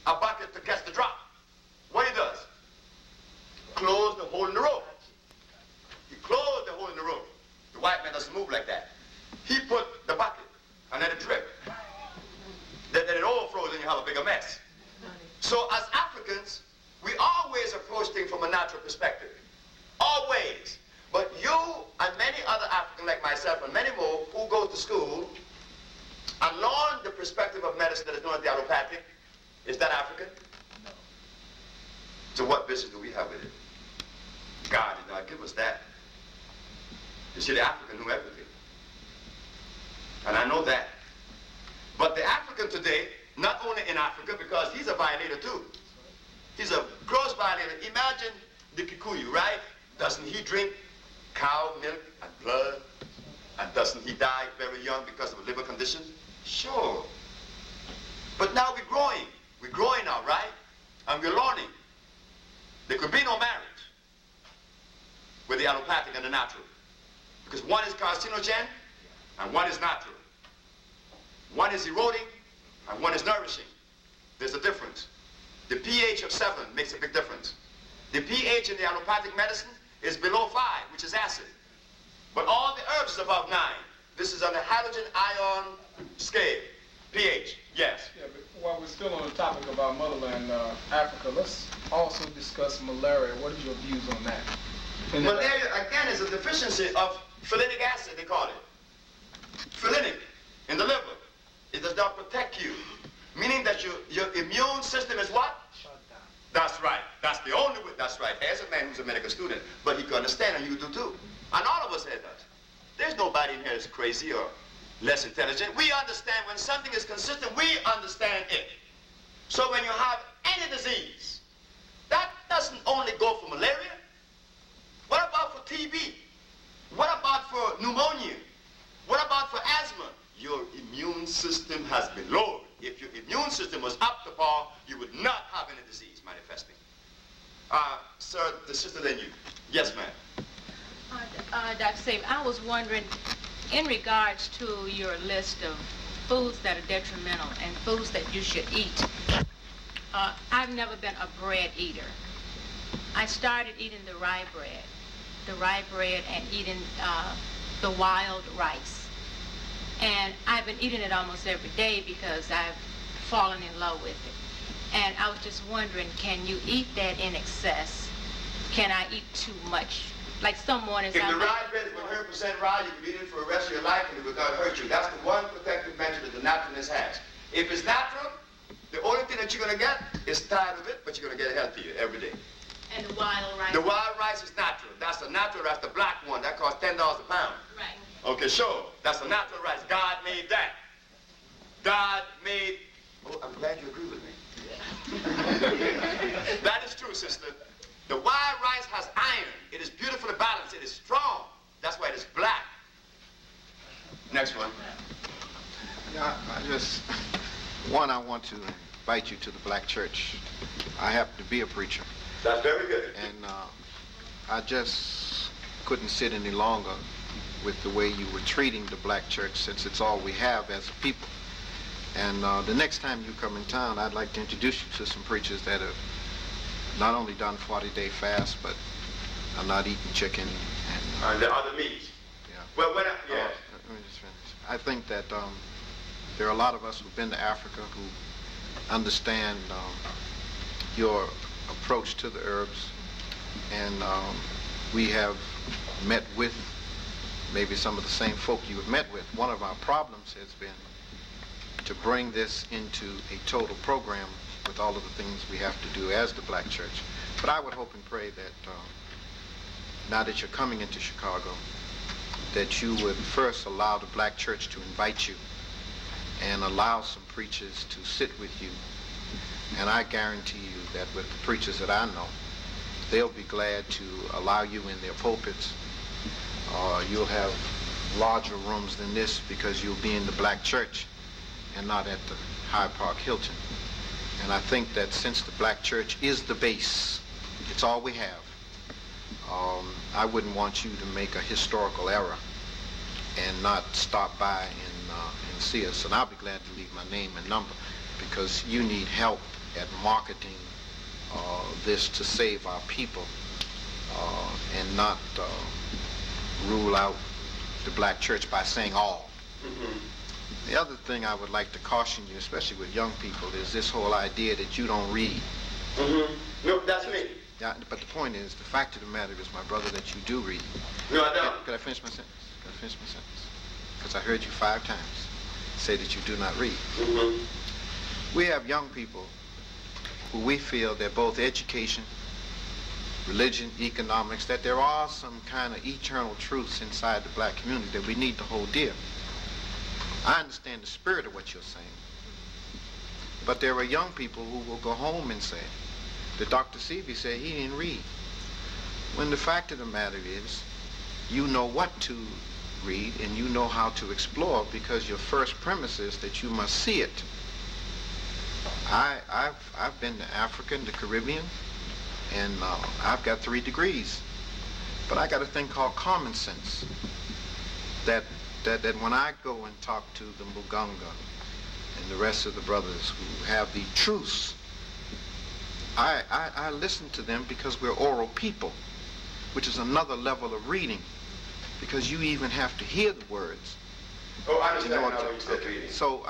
a bucket to catch the drop. What he does? Close the hole in the rope. He closed the hole in the rope. The white man doesn't move like that. He put the bucket and let it drip. Then it overflows and you have a bigger mess. So as Africans, we always approach things from a natural perspective. Always. But you and many other Africans like myself and many more who go to school and learn the perspective of medicine that is known as the allopathic, is that African? No. So what business do we have with it? God did not give us that. You see, the African knew everything. And I know that. But the African today, not only in Africa, because he's a violator too. He's a gross violator. Imagine the Kikuyu, right? Doesn't he drink cow milk and blood? And doesn't he die very young because of a liver condition? Sure. But now we're growing. We're growing now, right? And we're learning. There could be no marriage with the allopathic and the natural. Because one is carcinogen and one is natural. One is eroding and one is nourishing. There's a difference. The pH of 7 makes a big difference. The pH in the allopathic medicine is below 5, which is acid. But all the herbs is above 9. This is on the halogen ion scale. pH, yes. Yeah, but while we're still on the topic about motherland Africa, let's also discuss malaria. What are your views on that? Malaria, again, is a deficiency of phyllinic acid, they call it. Phyllinic in the liver. It does not protect you. Meaning that your immune system is what? Shut down. That's right. That's the only way. That's right. As a man who's a medical student, but he can understand, and you do too. And all of us have that. There's nobody in here that's crazy or less intelligent. We understand when something is consistent, we understand it. So when you have any disease, that doesn't only go for malaria. What about for TB? What about for pneumonia? What about for asthma? Your immune system has been lowered. If your immune system was up to par, you would not have any disease manifesting. Sir, the sister then you. Yes, ma'am. Dr. Sebi, I was wondering, in regards to your list of foods that are detrimental and foods that you should eat, I've never been a bread eater. I started eating the rye bread and eating the wild rice. And I've been eating it almost every day because I've fallen in love with it. And I was just wondering, can you eat that in excess? Can I eat too much? Like some mornings if the rye bread is 100% rye, you can eat it for the rest of your life and it will not hurt you. That's the one protective measure that the naturalness has. If it's natural, the only thing that you're going to get is tired of it, but you're going to get healthier every day. And the wild rice? The wild rice is natural. That's the natural rice, the black one. That costs $10 a pound. Right. Okay, sure. That's the natural rice. God made that. God made... Oh, I'm glad you agree with me. That is true, sister. The wild rice has iron. It is beautifully balanced. It is strong. That's why it is black. Next one. Yeah, I want to invite you to the black church. I happen to be a preacher. That's very good. And I just couldn't sit any longer with the way you were treating the black church, since it's all we have as a people. And the next time you come in town, I'd like to introduce you to some preachers that have not only done 40-day fast, but are not eating chicken and the other meats. Yeah. Well, let me just finish. I think that there are a lot of us who've been to Africa who understand your approach to the herbs, and we have met with maybe some of the same folk you have met with. One of our problems has been to bring this into a total program with all of the things we have to do as the black church. But I would hope and pray that now that you're coming into Chicago, that you would first allow the black church to invite you and allow some preachers to sit with you. And I guarantee you that with the preachers that I know, they'll be glad to allow you in their pulpits. You'll have larger rooms than this because you'll be in the black church and not at the Hyde Park Hilton. And I think that since the black church is the base, it's all we have, I wouldn't want you to make a historical error and not stop by and see us. And I'll be glad to leave my name and number because you need help at marketing this to save our people and not rule out the black church by saying all. The other thing I would like to caution you, especially with young people, is this whole idea that you don't read. No, that's me. Yeah, but the point is, the fact of the matter is, my brother, that you do read. No, I don't. Could I finish my sentence? Could I finish my sentence? Because I heard you 5 times say that you do not read. We have young people who we feel that both education, religion, economics, that there are some kind of eternal truths inside the black community that we need to hold dear. I understand the spirit of what you're saying. But there are young people who will go home and say that Dr. Sebi said he didn't read. When the fact of the matter is, you know what to read and you know how to explore, because your first premise is that you must see it. I've been to Africa and the Caribbean, and I've got 3 degrees. But I got a thing called common sense. That when I go and talk to the Muganga and the rest of the brothers who have the truths, I listen to them because we're oral people, which is another level of reading, because you even have to hear the words. Oh, I understand how you said reading. So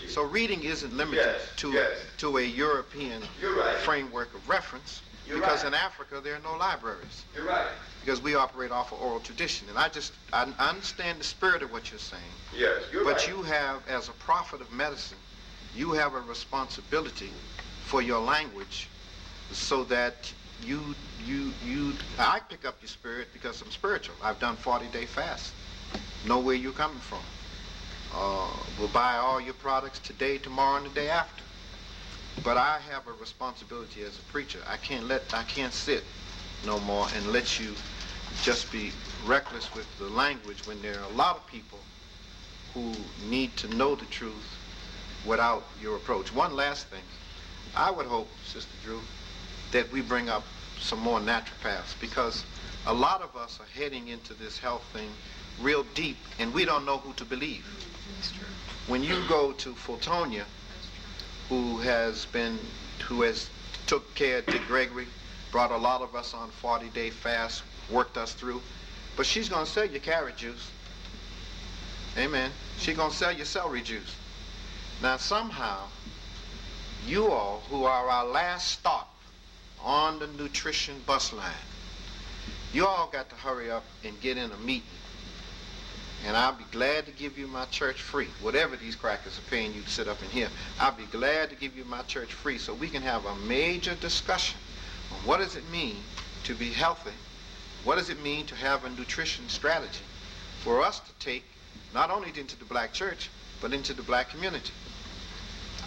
so reading isn't limited to a European framework of reference, because in Africa there are no libraries. You're right. Because we operate off of oral tradition. And I understand the spirit of what you're saying. Yes, you're right. But you have, as a prophet of medicine, you have a responsibility for your language, so that I pick up your spirit because I'm spiritual. I've done 40-day fast. Know where you're coming from. We'll buy all your products today, tomorrow, and the day after. But I have a responsibility as a preacher. I can't sit no more and let you just be reckless with the language when there are a lot of people who need to know the truth without your approach. One last thing. I would hope, Sister Drew, that we bring up some more naturopaths, because a lot of us are heading into this health thing real deep, and we don't know who to believe. That's true. When you go to Fultonia, who has took care of Dick Gregory, brought a lot of us on 40-day fast, worked us through, but she's going to sell you carrot juice. Amen. She's going to sell you celery juice. Now somehow, you all who are our last stop on the nutrition bus line, you all got to hurry up and get in a meeting. And I'll be glad to give you my church free. Whatever these crackers are paying you to sit up in here, I'll be glad to give you my church free, so we can have a major discussion on what does it mean to be healthy, what does it mean to have a nutrition strategy for us to take not only into the black church, but into the black community.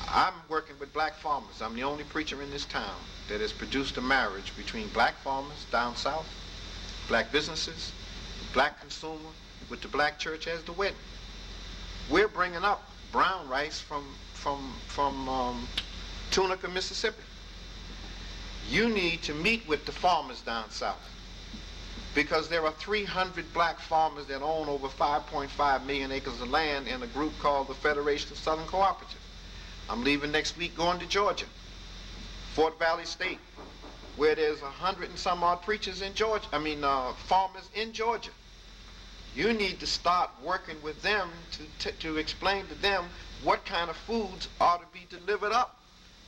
I'm working with black farmers. I'm the only preacher in this town that has produced a marriage between black farmers down south, black businesses, black consumer, with the black church as the wedding. We're bringing up brown rice from Tunica, Mississippi. You need to meet with the farmers down south, because there are 300 black farmers that own over 5.5 million acres of land in a group called the Federation of Southern Cooperatives. I'm leaving next week going to Georgia, Fort Valley State, where there's 100 and some odd preachers in Georgia, farmers in Georgia. You need to start working with them to explain to them what kind of foods ought to be delivered up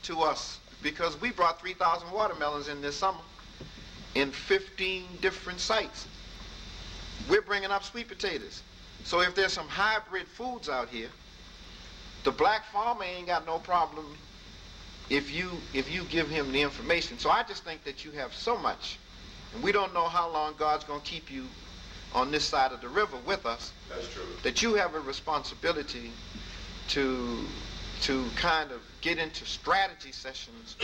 to us, because we brought 3,000 watermelons in this summer in 15 different sites. We're bringing up sweet potatoes. So if there's some hybrid foods out here, the black farmer ain't got no problem if you give him the information. So I just think that you have so much, and we don't know how long God's going to keep you on this side of the river with us. That's true. That you have a responsibility to kind of get into strategy sessions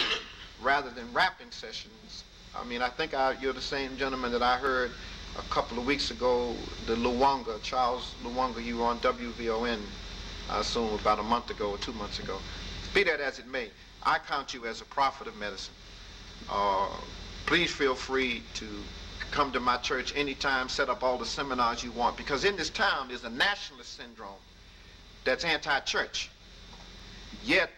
rather than rapping sessions. I think you're the same gentleman that I heard a couple of weeks ago, the Luwanga, Charles Luwanga. You were on WVON, I assume about a month ago or 2 months ago. Be that as it may, I count you as a prophet of medicine. Please feel free to come to my church anytime, set up all the seminars you want, because in this town there's a nationalist syndrome that's anti-church. Yet